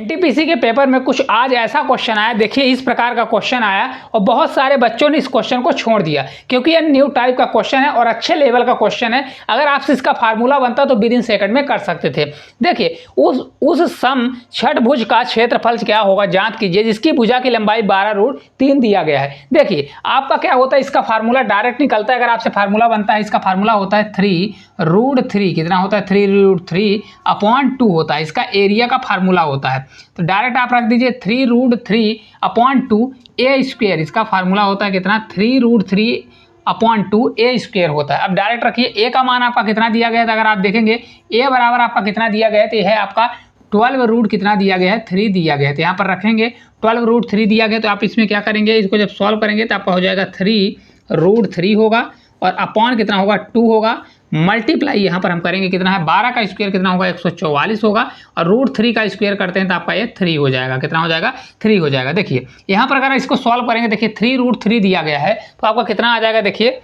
NTPC के paper में कुछ आज ऐसा क्वेश्चन आया, देखिए इस प्रकार का क्वेश्चन आया और बहुत सारे बच्चों ने इस क्वेश्चन को छोड़ दिया क्योंकि ये न्यू टाइप का क्वेश्चन है और अच्छे लेवल का क्वेश्चन है। अगर आपसे इसका फार्मूला बनता तो विद इन सेकंड में कर सकते थे। देखिए उस सम षटभुज का क्षेत्रफल क्या होगा जांच कीजिए जिसकी भुजा की लंबाई 12√3 दिया गया है। देखिए आपका क्या होता है, इसका फार्मूला डायरेक्ट निकलता है। अगर आपसे फार्मूला बनता है, इसका फार्मूला होता है 3√3, कितना होता है 3√3/2 होता है, इसका एरिया का फार्मूला होता है। तो डायरेक्ट आप रख दीजिए 3√3/2 ए स्क्वेयर, इसका फार्मूला होता है कितना 3√3/2 ए स्क्वेयर होता है। अब डायरेक्ट रखिए ए का मान आपका कितना दिया गया था, अगर आप देखेंगे ए बराबर आपका कितना दिया गया है, तो यह है आपका 12 रूट कितना दिया गया है 3 दिया गया है। तो यहाँ पर रखेंगे 12√3 दिया गया, तो आप इसमें क्या करेंगे, इसको जब सॉल्व करेंगे तो आपका हो जाएगा 3√3 होगा और अपॉन कितना होगा 2 होगा, मल्टीप्लाई यहाँ पर हम करेंगे कितना है 12 का स्क्वायर कितना होगा 144 होगा और √3 का स्क्वायर करते हैं तो आपका ये 3 हो जाएगा। कितना हो जाएगा 3 हो जाएगा। देखिए यहाँ पर अगर इसको सॉल्व करेंगे, देखिए 3√3 दिया गया है तो आपका कितना आ जाएगा, देखिए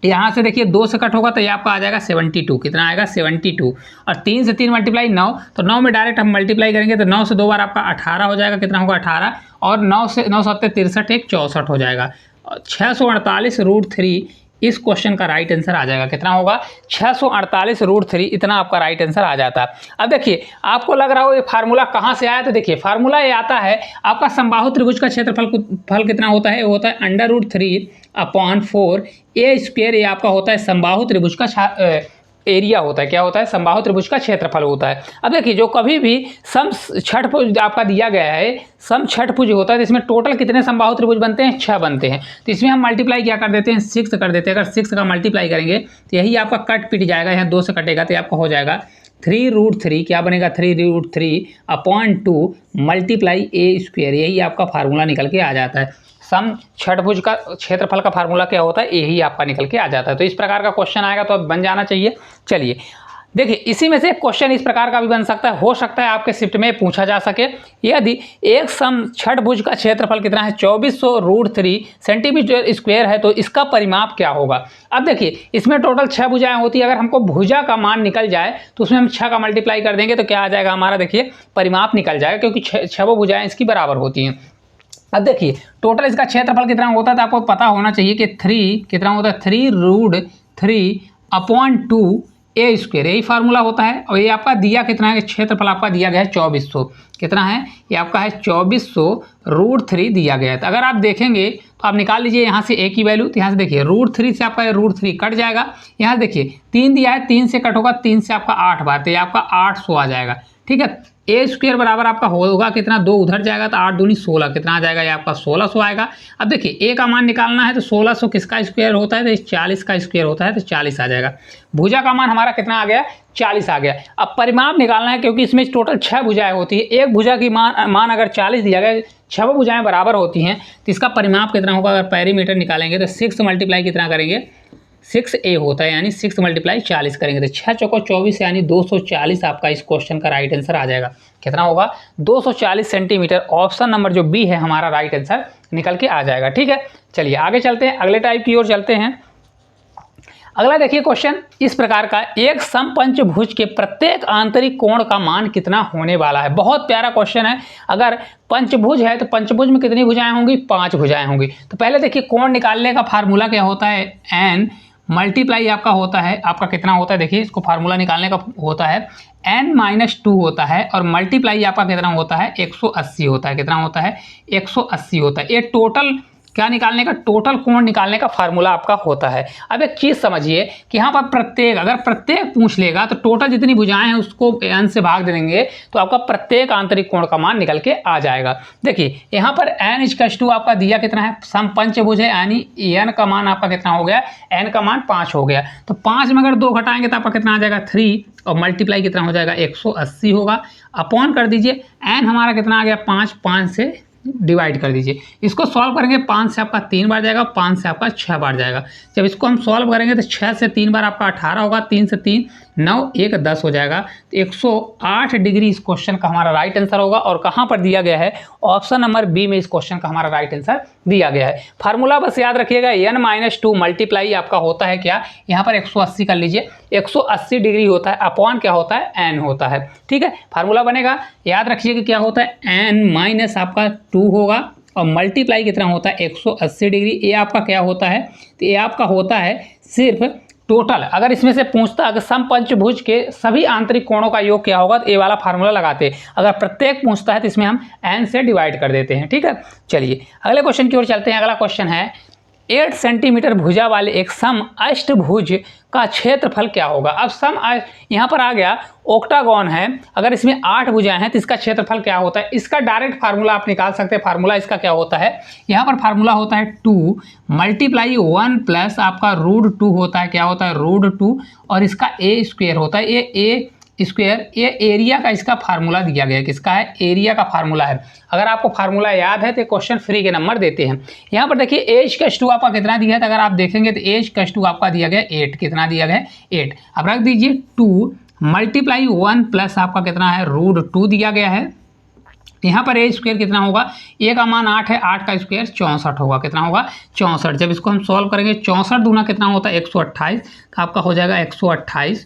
यहाँ से देखिए 2 से कट होगा तो ये आपका आ जाएगा 72, कितना आएगा 72 और 3 से 3 मल्टीप्लाई 9, तो 9 में डायरेक्ट हम मल्टीप्लाई करेंगे तो 9 से 2 बार आपका 18 हो जाएगा, कितना होगा 18 और 9 से 9 7 63 एक 64 हो जाएगा। 648√3 इस क्वेश्चन का राइट आंसर आ जाएगा। कितना होगा 648√3, इतना आपका राइट आंसर आ जाता है। अब देखिए आपको लग रहा हो ये फार्मूला कहाँ से आया, तो देखिए फार्मूला ये आता है आपका समबाहु त्रिभुज का क्षेत्रफल कितना होता है, वो होता है √3/4 ए स्क्वायर। ये आपका होता है समबाहु त्रिभुज का एरिया होता है, क्या होता है समबाहु त्रिभुज का क्षेत्रफल होता है। अब देखिए जो कभी भी सम षटभुज आपका दिया गया है, सम षटभुज होता है तो इसमें टोटल कितने समबाहु त्रिभुज बनते हैं 6 बनते हैं। तो इसमें हम मल्टीप्लाई क्या कर देते हैं 6 कर देते हैं। अगर 6 का मल्टीप्लाई करेंगे तो यही आपका कट पिट जाएगा, यहाँ 2 से कटेगा तो आपका हो जाएगा 3√3, क्या बनेगा 3√3/2 मल्टीप्लाई ए स्क्वायर, यही आपका फार्मूला निकल के आ जाता है। सम षटभुज का क्षेत्रफल का फार्मूला क्या होता है, यही आपका निकल के आ जाता है। तो इस प्रकार का क्वेश्चन आएगा तो अब बन जाना चाहिए। चलिए देखिए इसी में से क्वेश्चन इस प्रकार का भी बन सकता है, हो सकता है आपके शिफ्ट में पूछा जा सके। यदि एक सम षटभुज का क्षेत्रफल कितना है 2400√3 सेंटीमीटर स्क्वायर है तो इसका परिमाप क्या होगा। अब देखिए इसमें टोटल 6 भुजाएं होती है, अगर हमको भुजा का मान निकल जाए तो उसमें हम 6 का मल्टीप्लाई कर देंगे तो क्या आ जाएगा हमारा, देखिए परिमाप निकल जाएगा क्योंकि 6 भुजाएं इसकी बराबर होती हैं। अब देखिए टोटल इसका क्षेत्रफल कितना होता है तो आपको पता होना चाहिए कि 3 कितना होता है 3√3/2 ए स्क्वायर, यही फार्मूला होता है। और ये आपका दिया कितना है, क्षेत्रफल आपका दिया गया है 2400, कितना है ये आपका है 2400√3 दिया गया है। तो अगर आप देखेंगे तो आप निकाल लीजिए यहाँ से ए की वैल्यू, तो यहाँ से देखिए √3 से आपका √3 कट जाएगा, यहाँ से देखिए 3 दिया है 3 से कट होगा 3 से आपका 8 बार, तो ये आपका 800 आ जाएगा। ठीक है, ए स्क्वायर बराबर आपका होगा कितना 2 उधर जाएगा तो 8 दूनी 16, कितना आ जाएगा ये आपका 1600 आएगा। अब देखिए ए का मान निकालना है तो 1600 किसका स्क्वायर होता है, तो 40 का स्क्वायर होता है, तो 40 आ जाएगा। भुजा का मान हमारा कितना आ गया 40 आ गया। अब परिमाप निकालना है क्योंकि इसमें टोटल 6 भुजाएं होती है, एक भुजा की मान अगर 40 दिया गया, 6 भुजाएं बराबर होती हैं तो इसका परिमाप कितना होगा, अगर पेरीमीटर निकालेंगे तो 6 मल्टीप्लाई कितना करेंगे 6a होता है, यानी 6 मल्टीप्लाई 40 करेंगे तो 6 चौको 24 यानी 240 आपका इस क्वेश्चन का राइट आंसर आ जाएगा। कितना होगा 240 सेंटीमीटर, ऑप्शन नंबर जो बी है हमारा राइट आंसर निकल के आ जाएगा। ठीक है, चलिए आगे चलते हैं, अगले टाइप की ओर चलते हैं। अगला देखिए क्वेश्चन इस प्रकार का, एक समपंचभुज के प्रत्येक आंतरिक कोण का मान कितना होने वाला है। बहुत प्यारा क्वेश्चन है। अगर पंचभुज है तो पंचभुज में कितनी भुजाएं होंगी, 5 भुजाएं होंगी। तो पहले देखिए कोण निकालने का फार्मूला क्या होता है, n मल्टीप्लाई आपका होता है, आपका कितना होता है, देखिए इसको फार्मूला निकालने का होता है n-2 होता है और मल्टीप्लाई आपका कितना होता है 180 होता है, कितना होता है 180 होता है। ये टोटल क्या निकालने का, टोटल कोण निकालने का फार्मूला आपका होता है। अब एक चीज़ समझिए कि यहाँ पर प्रत्येक, अगर प्रत्येक पूछ लेगा तो टोटल जितनी भुजाएं हैं उसको n से भाग देंगे तो आपका प्रत्येक आंतरिक कोण का मान निकल के आ जाएगा। देखिए यहाँ पर n=2 आपका दिया कितना है, समपंचभुज है यानी n का मान आपका कितना हो गया, n का मान 5 हो गया। तो 5 में अगर 2 घटाएंगे तो आपका कितना आ जाएगा 3 और मल्टीप्लाई कितना हो जाएगा 180 होगा। अपॉन कर दीजिए n हमारा कितना आ गया 5 से डिवाइड कर दीजिए। इसको सॉल्व करेंगे 5 से आपका 3 बार जाएगा, 5 से आपका 6 बार जाएगा। जब इसको हम सॉल्व करेंगे तो 6 से 3 बार आपका 18 होगा, 3 से 3 9, 1 10 हो जाएगा। तो 108 डिग्री इस क्वेश्चन का हमारा राइट आंसर होगा। और कहाँ पर दिया गया है? ऑप्शन नंबर बी में इस क्वेश्चन का हमारा राइट आंसर दिया गया है। फार्मूला बस याद रखिएगा, n-2 मल्टीप्लाई आपका होता है क्या, यहाँ पर 180 कर लीजिए, 180 डिग्री होता है, अपॉन क्या होता है? n होता है। ठीक है, फार्मूला बनेगा, याद रखिएगा क्या होता है? n माइनस आपका 2 होगा और मल्टीप्लाई कितना होता है? 180 डिग्री। ये आपका क्या होता है? तो ये आपका होता है सिर्फ टोटल। अगर इसमें से पूछता अगर सम पंचभुज के सभी आंतरिक कोणों का योग क्या होगा, तो ये वाला फार्मूला लगाते। अगर प्रत्येक पूछता है तो इसमें हम n से डिवाइड कर देते हैं। ठीक है, चलिए अगले क्वेश्चन की ओर चलते हैं। अगला क्वेश्चन है 8 सेंटीमीटर भुजा वाले एक सम अष्टभुज का क्षेत्रफल क्या होगा। अब सम यहाँ पर आ गया ओक्टागोन है, अगर इसमें 8 भुजाएं हैं तो इसका क्षेत्रफल क्या होता है? इसका डायरेक्ट फार्मूला आप निकाल सकते हैं। फार्मूला इसका क्या होता है? यहाँ पर फार्मूला होता है 2 मल्टीप्लाई 1 प्लस आपका √2 होता है, क्या होता है? √2 और इसका a स्क्वायर होता है। ये a स्क्वायर, ये एरिया का इसका फार्मूला दिया गया है। किसका है? एरिया का फार्मूला है। अगर आपको फार्मूला याद है तो क्वेश्चन फ्री के नंबर देते हैं। यहाँ पर देखिए h+2 आपका कितना दिया है, तो अगर आप देखेंगे तो h+2 आपका दिया गया 8। कितना दिया गया? 8। अब रख दीजिए 2 मल्टीप्लाई 1 प्लस आपका कितना है? √2 दिया गया है। यहाँ पर a स्क्वायर कितना होगा? a का मान 8 है, 8 का स्क्वायर 64 होगा। कितना होगा? 64। जब इसको हम सॉल्व करेंगे 64 दूना कितना होता है? 128, तो आपका हो जाएगा 128।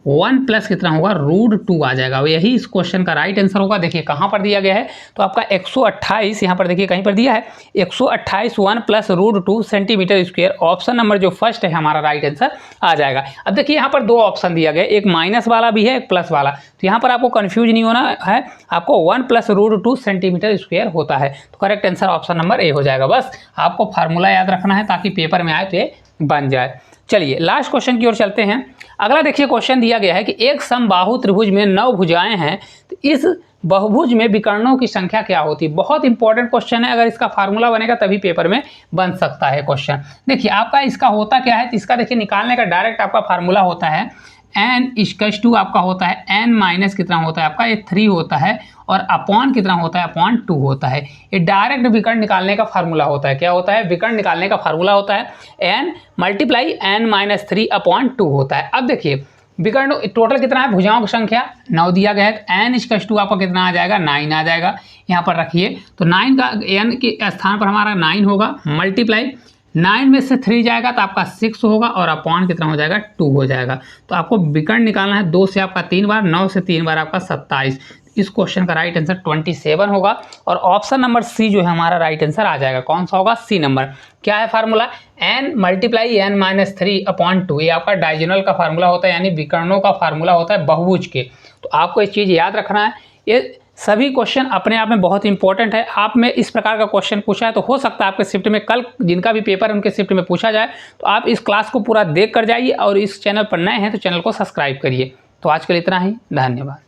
1 प्लस कितना होगा? √2 आ जाएगा। यही इस क्वेश्चन का राइट आंसर होगा। देखिए कहाँ पर दिया गया है, तो आपका 128 यहाँ पर देखिए कहीं पर दिया है 128 1 plus √2 centimetre square. Option number जो फर्स्ट है हमारा राइट आंसर आ जाएगा। अब देखिए यहाँ पर 2 ऑप्शन दिया गया, एक माइनस वाला भी है, एक प्लस वाला। तो यहाँ पर आपको कन्फ्यूज नहीं होना है, आपको 1 प्लस √2 सेंटीमीटर स्क्वायर होता है। तो correct answer option number A हो जाएगा। बस आपको फार्मूला याद रखना है ताकि पेपर में आए तो ये बन जाए। चलिए लास्ट क्वेश्चन की ओर चलते हैं। अगला देखिए क्वेश्चन दिया गया है कि एक समबाहु त्रिभुज में 9 भुजाएं हैं, तो इस बहुभुज में विकर्णों की संख्या क्या होती है। बहुत इंपॉर्टेंट क्वेश्चन है, अगर इसका फार्मूला बनेगा तभी पेपर में बन सकता है क्वेश्चन। देखिए आपका इसका होता क्या है, तो इसका देखिए निकालने का डायरेक्ट आपका फार्मूला होता है n=2 आपका होता है n माइनस कितना होता है आपका? ये 3 होता है और अपॉन कितना होता है? अपॉन 2 होता है। ये डायरेक्ट विकर्ण निकालने का फार्मूला होता है। क्या होता है? विकर्ण निकालने का फार्मूला होता है n मल्टीप्लाई n-3 अपॉन 2 होता है। अब देखिए विकर्ण टोटल कितना है? भुजाओं की संख्या 9 दिया गया है, n=2 आपका कितना आ जाएगा? 9 आ जाएगा। यहाँ पर रखिए तो 9 का n के स्थान पर हमारा 9 होगा, मल्टीप्लाई 9 में से 3 जाएगा तो आपका 6 होगा और अपॉन कितना हो जाएगा? 2 हो जाएगा। तो आपको विकर्ण निकालना है, 2 से आपका 3 बार, 9 से 3 बार आपका 27। इस क्वेश्चन का राइट आंसर 27 होगा और ऑप्शन नंबर सी जो है हमारा राइट आंसर आ जाएगा। कौन सा होगा? C number. क्या है formula? n multiply n-3 upon 2। ये आपका डायगोनल का फार्मूला होता है, यानी विकर्णों का फार्मूला होता है बहुभुज के। तो आपको एक चीज़ याद रखना है, ये सभी क्वेश्चन अपने आप में बहुत इंपॉर्टेंट है। आप में इस प्रकार का क्वेश्चन पूछा है तो हो सकता है आपके शिफ्ट में कल जिनका भी पेपर है उनके शिफ्ट में पूछा जाए। तो आप इस क्लास को पूरा देख कर जाइए और इस चैनल पर नए हैं तो चैनल को सब्सक्राइब करिए। तो आज के लिए इतना ही, धन्यवाद।